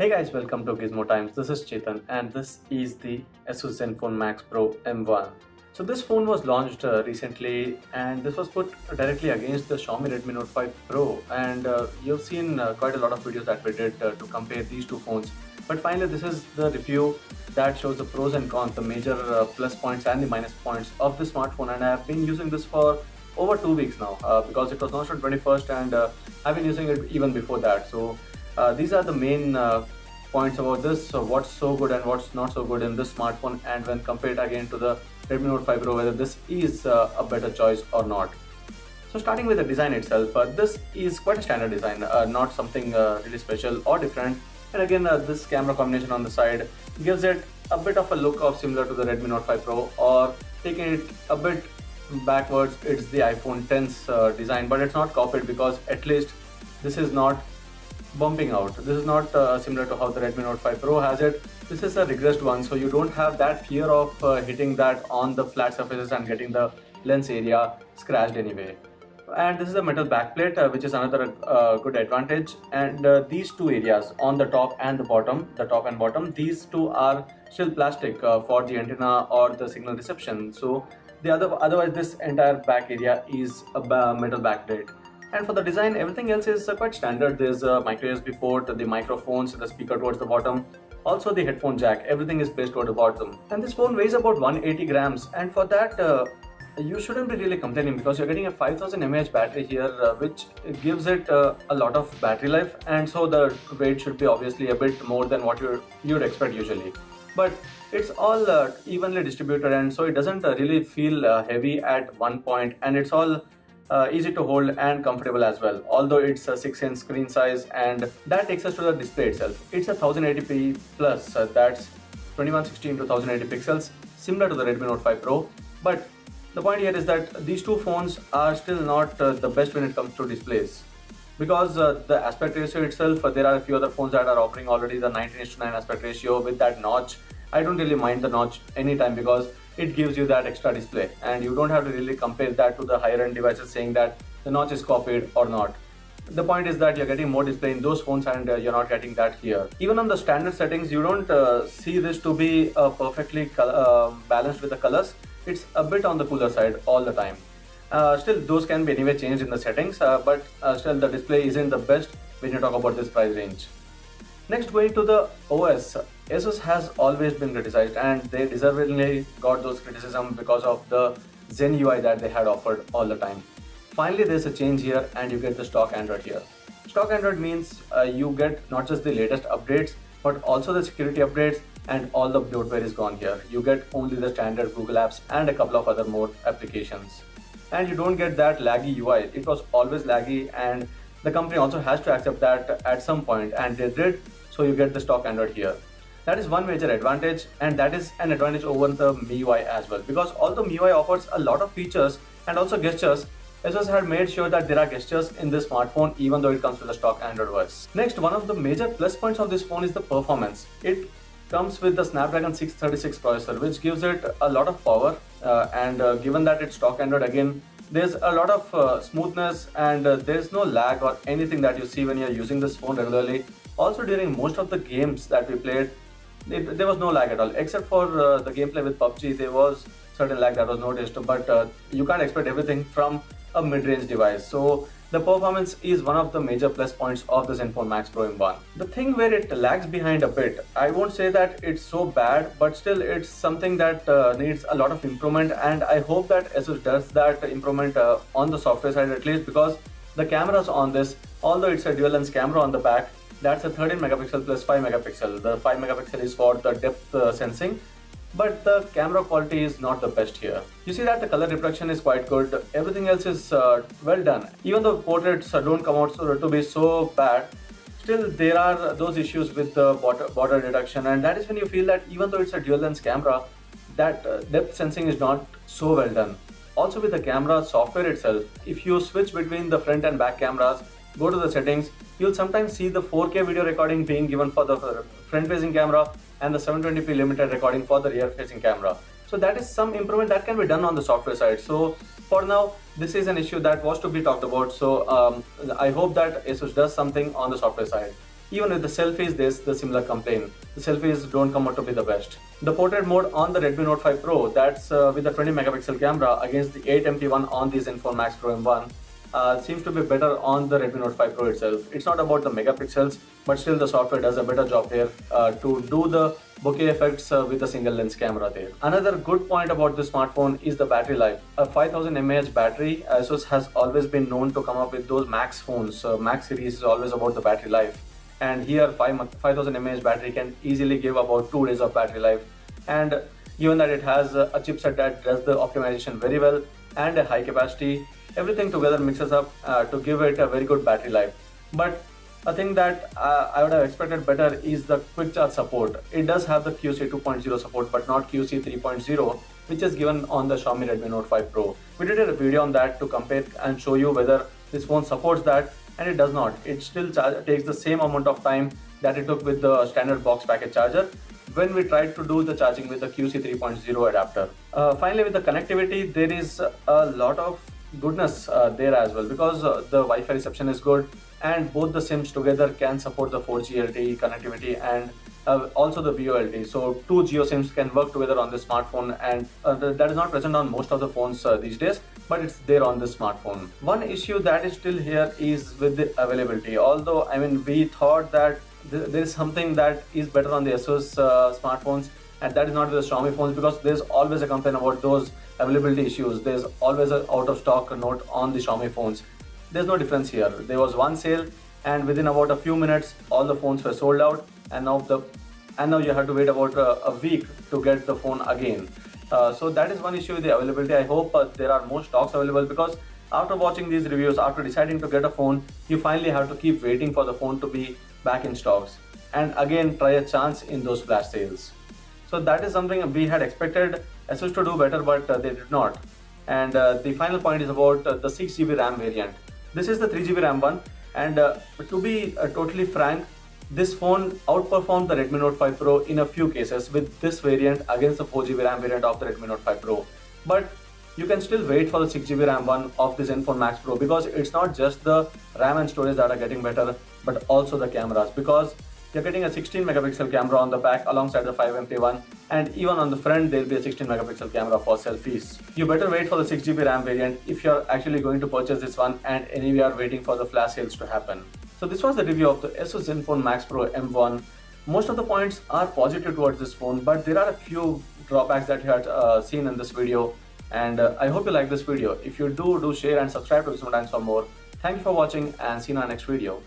Hey guys, welcome to Gizmo Times. This is Chetan and this is the ASUS ZenFone Max Pro M1. So this phone was launched recently and this was put directly against the Xiaomi Redmi Note 5 Pro, and you've seen quite a lot of videos that we did to compare these two phones. But finally this is the review that shows the pros and cons, the major plus points and the minus points of the smartphone, and I have been using this for over 2 weeks now because it was launched on 21st, and I've been using it even before that. So these are the main points about this. So what's so good and what's not so good in this smartphone, and when compared again to the Redmi Note 5 Pro, whether this is a better choice or not. So starting with the design itself, this is quite a standard design, not something really special or different. And again, this camera combination on the side gives it a bit of a look of similar to the Redmi Note 5 Pro, or taking it a bit backwards, it's the iPhone X's design, but it's not copied because at least this is not bumping out. This is not similar to how the Redmi Note 5 Pro has it. This is a regressed one, so you don't have that fear of hitting that on the flat surfaces and getting the lens area scratched anyway. And this is a metal backplate, which is another good advantage. And these two areas on the top and the bottom, these two are still plastic for the antenna or the signal reception. So otherwise this entire back area is a metal backplate. And for the design, everything else is quite standard. There's a micro USB port, the microphones, the speaker towards the bottom, also the headphone jack, everything is placed toward the bottom. And this phone weighs about 180 grams, and for that you shouldn't be really complaining because you're getting a 5000 mAh battery here, which gives it a lot of battery life, and so the weight should be obviously a bit more than what you'd expect usually. But it's all evenly distributed, and so it doesn't really feel heavy at one point, and it's all easy to hold and comfortable as well, although it's a 6-inch screen size. And that takes us to the display itself. It's a 1080p plus, that's 2160 into 1080 pixels, similar to the Redmi Note 5 Pro. But the point here is that these two phones are still not the best when it comes to displays, because the aspect ratio itself, there are a few other phones that are offering already the 19:9 aspect ratio with that notch. I don't really mind the notch anytime because it gives you that extra display, and you don't have to really compare that to the higher end devices saying that the notch is copied or not. The point is that you're getting more display in those phones, and you're not getting that here. Even on the standard settings, you don't see this to be perfectly balanced with the colors. It's a bit on the cooler side all the time. Still, those can be anyway changed in the settings, but still the display isn't the best when you talk about this price range. Next, going to the OS, ASUS has always been criticized, and they deservedly got those criticism because of the Zen UI that they had offered all the time. Finally, there's a change here, and you get the stock Android here. Stock Android means you get not just the latest updates, but also the security updates, and all the bloatware is gone here. You get only the standard Google apps and a couple of other more applications. And you don't get that laggy UI. It was always laggy, and the company also has to accept that at some point, and they did. So you get the stock Android here. That is one major advantage, and that is an advantage over the MIUI as well, because although MIUI offers a lot of features and also gestures, ASUS had made sure that there are gestures in this smartphone even though it comes with the stock Android OS. Next, one of the major plus points of this phone is the performance. It comes with the Snapdragon 636 processor, which gives it a lot of power, and given that it's stock Android, again there's a lot of smoothness, and there's no lag or anything that you see when you're using this phone regularly. Also, during most of the games that we played, there was no lag at all, except for the gameplay with PUBG. There was certain lag that was noticed, but you can't expect everything from a mid-range device. So the performance is one of the major plus points of the ZenFone Max Pro M1. The thing where it lags behind a bit, I won't say that it's so bad, but still it's something that needs a lot of improvement, and I hope that ASUS does that improvement on the software side at least, because the cameras on this, although it's a dual lens camera on the back, that's a 13 megapixel plus 5 megapixel. The 5 megapixel is for the depth sensing, but the camera quality is not the best here. You see that the color reproduction is quite good. Everything else is well done. Even though portraits don't come out to be so bad, still there are those issues with the border detection, and that is when you feel that even though it's a dual lens camera, that depth sensing is not so well done. Also, with the camera software itself, if you switch between the front and back cameras, go to the settings, you'll sometimes see the 4K video recording being given for the front-facing camera and the 720p limited recording for the rear-facing camera. So that is some improvement that can be done on the software side. So for now, this is an issue that was to be talked about. So I hope that ASUS does something on the software side. Even with the selfies, there's the similar complaint. The selfies don't come out to be the best. The portrait mode on the Redmi Note 5 Pro, that's with the 20 megapixel camera against the 8 MP one on the ZenFone Max Pro M1, seems to be better on the Redmi Note 5 Pro itself. It's not about the megapixels, but still the software does a better job there to do the bokeh effects with the single lens camera there. Another good point about this smartphone is the battery life. A 5000 mAh battery. ASUS has always been known to come up with those Max phones. Max series is always about the battery life. And here 5000 mAh battery can easily give about 2 days of battery life. And given that it has a chipset that does the optimization very well and a high capacity, everything together mixes up to give it a very good battery life. But a thing that I would have expected better is the quick charge support. It does have the QC 2.0 support, but not QC 3.0, which is given on the Xiaomi Redmi Note 5 Pro. We did a video on that to compare and show you whether this phone supports that, and it does not. It still takes the same amount of time that it took with the standard box package charger when we tried to do the charging with the QC 3.0 adapter. Finally, with the connectivity, there is a lot of goodness there as well, because the Wi-Fi reception is good, and both the SIMs together can support the 4G LTE connectivity and also the VoLTE. So 2 Geo SIMs can work together on this smartphone, and that is not present on most of the phones these days, but it's there on this smartphone. One issue that is still here is with the availability. Although, I mean, we thought that there is something that is better on the ASUS smartphones, and that is not with the Xiaomi phones, because there's always a complaint about those availability issues. There's always an out of stock note on the Xiaomi phones. There's no difference here. There was one sale, and within about a few minutes all the phones were sold out, and now you have to wait about a week to get the phone again. So that is one issue with the availability. I hope there are more stocks available, because after watching these reviews, after deciding to get a phone, you finally have to keep waiting for the phone to be back in stocks and again try a chance in those flash sales. So that is something we had expected ASUS to do better, but they did not. And the final point is about the 6GB RAM variant. This is the 3GB RAM one, and to be totally frank, this phone outperformed the Redmi Note 5 Pro in a few cases with this variant against the 4GB RAM variant of the Redmi Note 5 Pro. But you can still wait for the 6GB RAM one of the ZenFone Max Pro, because it's not just the RAM and storage that are getting better, but also the cameras, because you're getting a 16 megapixel camera on the back alongside the 5MP one, and even on the front there'll be a 16 megapixel camera for selfies. You better wait for the 6GB RAM variant if you're actually going to purchase this one, and anyway are waiting for the flash sales to happen. So this was the review of the ASUS ZenFone Max Pro M1. Most of the points are positive towards this phone, but there are a few drawbacks that you had seen in this video, and I hope you like this video. If you do share and subscribe to Gizmo for more. Thank you for watching, and see you in our next video.